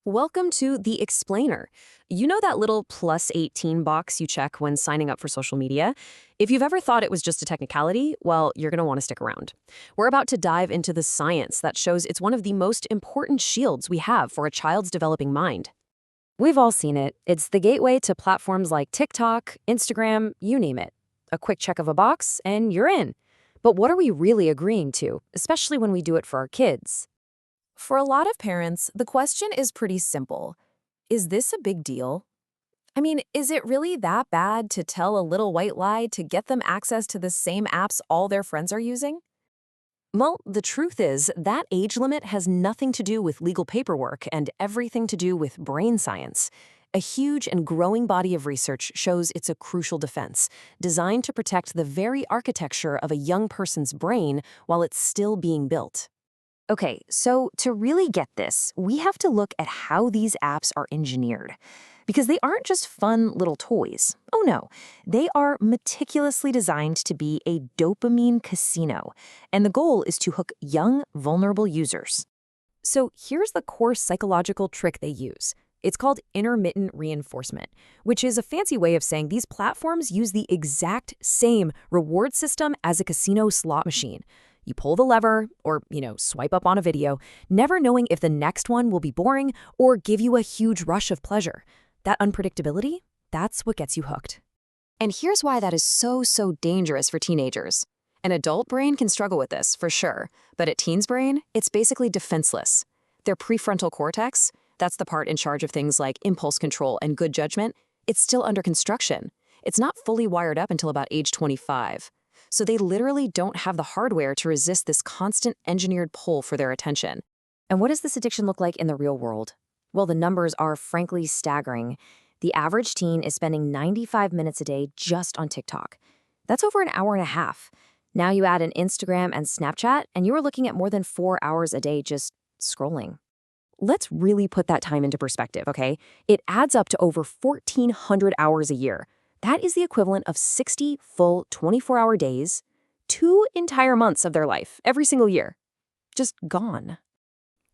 Welcome to The Explainer. You know that little plus 18 box you check when signing up for social media? If you've ever thought it was just a technicality, well, you're going to want to stick around. We're about to dive into the science that shows it's one of the most important shields we have for a child's developing mind. We've all seen it. It's the gateway to platforms like TikTok, Instagram, you name it. A quick check of a box, and you're in. But what are we really agreeing to, especially when we do it for our kids? For a lot of parents, the question is pretty simple. Is this a big deal? I mean, is it really that bad to tell a little white lie to get them access to the same apps all their friends are using? Well, the truth is that age limit has nothing to do with legal paperwork and everything to do with brain science. A huge and growing body of research shows it's a crucial defense, designed to protect the very architecture of a young person's brain while it's still being built. Okay, so to really get this, we have to look at how these apps are engineered. Because they aren't just fun little toys. Oh no, they are meticulously designed to be a dopamine casino, and the goal is to hook young, vulnerable users. So here's the core psychological trick they use. It's called intermittent reinforcement, which is a fancy way of saying these platforms use the exact same reward system as a casino slot machine. You pull the lever or, swipe up on a video, never knowing if the next one will be boring or give you a huge rush of pleasure. That unpredictability, that's what gets you hooked. And here's why that is so dangerous for teenagers. An adult brain can struggle with this, for sure, but a teen's brain, it's basically defenseless. Their prefrontal cortex, that's the part in charge of things like impulse control and good judgment, it's still under construction. It's not fully wired up until about age 25. So they literally don't have the hardware to resist this constant engineered pull for their attention. And what does this addiction look like in the real world? Well, the numbers are frankly staggering. The average teen is spending 95 minutes a day just on TikTok. That's over an hour and a half. Now you add an Instagram and Snapchat, and you are looking at more than 4 hours a day just scrolling. Let's really put that time into perspective, okay? It adds up to over 1,400 hours a year. That is the equivalent of 60 full 24-hour days, 2 entire months of their life, every single year. Just gone.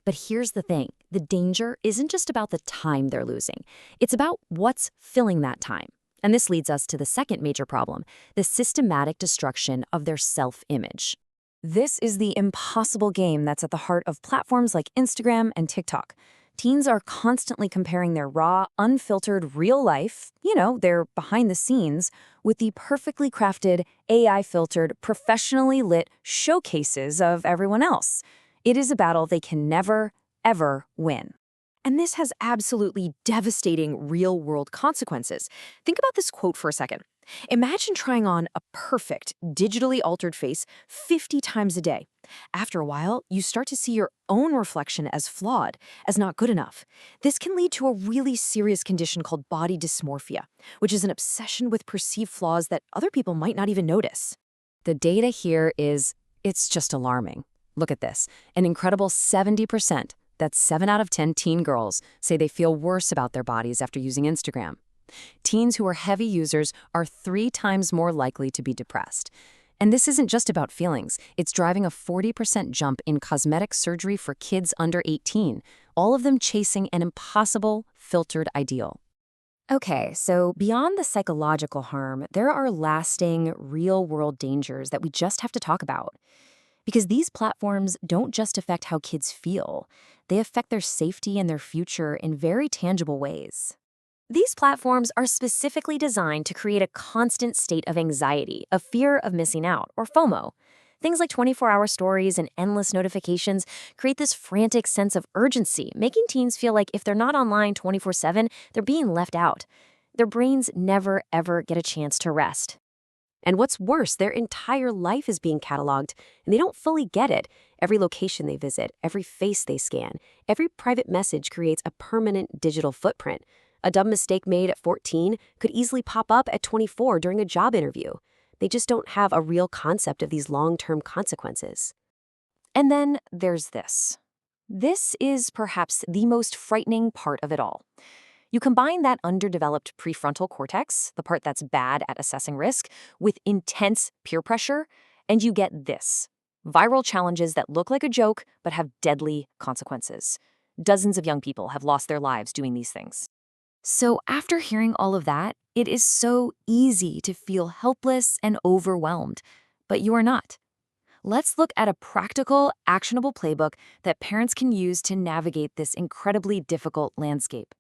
But here's the thing. The danger isn't just about the time they're losing. It's about what's filling that time. And this leads us to the second major problem, the systematic destruction of their self-image. This is the impossible game that's at the heart of platforms like Instagram and TikTok. Teens are constantly comparing their raw, unfiltered real life, their behind the scenes, with the perfectly crafted, AI-filtered, professionally lit showcases of everyone else. It is a battle they can never, ever win. And this has absolutely devastating real-world consequences. Think about this quote for a second. Imagine trying on a perfect, digitally altered face 50 times a day. After a while, you start to see your own reflection as flawed, as not good enough. This can lead to a really serious condition called body dysmorphia, which is an obsession with perceived flaws that other people might not even notice. The data here it's just alarming. Look at this. An incredible 70%, that's 7 out of 10 teen girls, say they feel worse about their bodies after using Instagram. Teens who are heavy users are 3 times more likely to be depressed. And this isn't just about feelings. It's driving a 40% jump in cosmetic surgery for kids under 18, all of them chasing an impossible, filtered ideal. Okay, so beyond the psychological harm, there are lasting, real-world dangers that we just have to talk about. Because these platforms don't just affect how kids feel, they affect their safety and their future in very tangible ways. These platforms are specifically designed to create a constant state of anxiety, of fear of missing out, or FOMO. Things like 24-hour stories and endless notifications create this frantic sense of urgency, making teens feel like if they're not online 24/7, they're being left out. Their brains never, ever get a chance to rest. And what's worse, their entire life is being cataloged, and they don't fully get it. Every location they visit, every face they scan, every private message creates a permanent digital footprint. A dumb mistake made at 14 could easily pop up at 24 during a job interview. They just don't have a real concept of these long-term consequences. And then there's this. This is perhaps the most frightening part of it all. You combine that underdeveloped prefrontal cortex, the part that's bad at assessing risk, with intense peer pressure, and you get this. Viral challenges that look like a joke but have deadly consequences. Dozens of young people have lost their lives doing these things. So, after hearing all of that, it is so easy to feel helpless and overwhelmed. But you are not. Let's look at a practical, actionable playbook that parents can use to navigate this incredibly difficult landscape.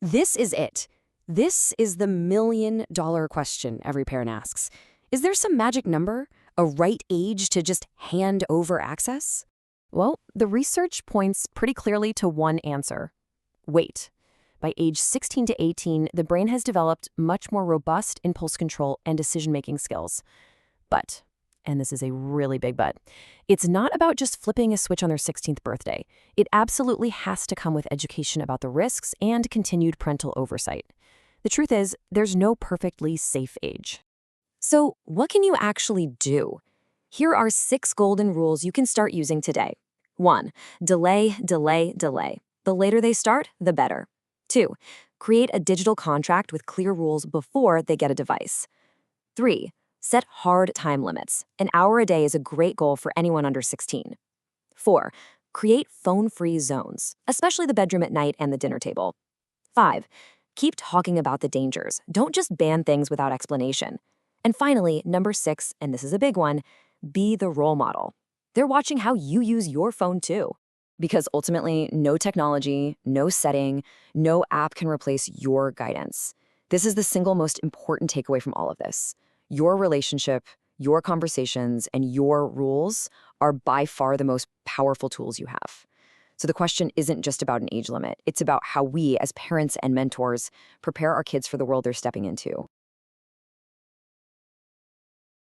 This is it. This is the million-dollar question every parent asks. Is there some magic number, a right age to just hand over access? Well, the research points pretty clearly to one answer: wait. By age 16 to 18, the brain has developed much more robust impulse control and decision-making skills. But, and this is a really big but, it's not about just flipping a switch on their 16th birthday. It absolutely has to come with education about the risks and continued parental oversight. The truth is, there's no perfectly safe age. So, what can you actually do? Here are 6 golden rules you can start using today. 1. Delay, delay, delay. The later they start, the better. 2. Create a digital contract with clear rules before they get a device. 3. Set hard time limits. An hour a day is a great goal for anyone under 16. 4. Create phone-free zones, especially the bedroom at night and the dinner table. 5. Keep talking about the dangers. Don't just ban things without explanation. And finally, number 6, and this is a big one, be the role model. They're watching how you use your phone too. Because ultimately, no technology, no setting, no app can replace your guidance. This is the single most important takeaway from all of this. Your relationship, your conversations, and your rules are by far the most powerful tools you have. So the question isn't just about an age limit. It's about how we, as parents and mentors, prepare our kids for the world they're stepping into.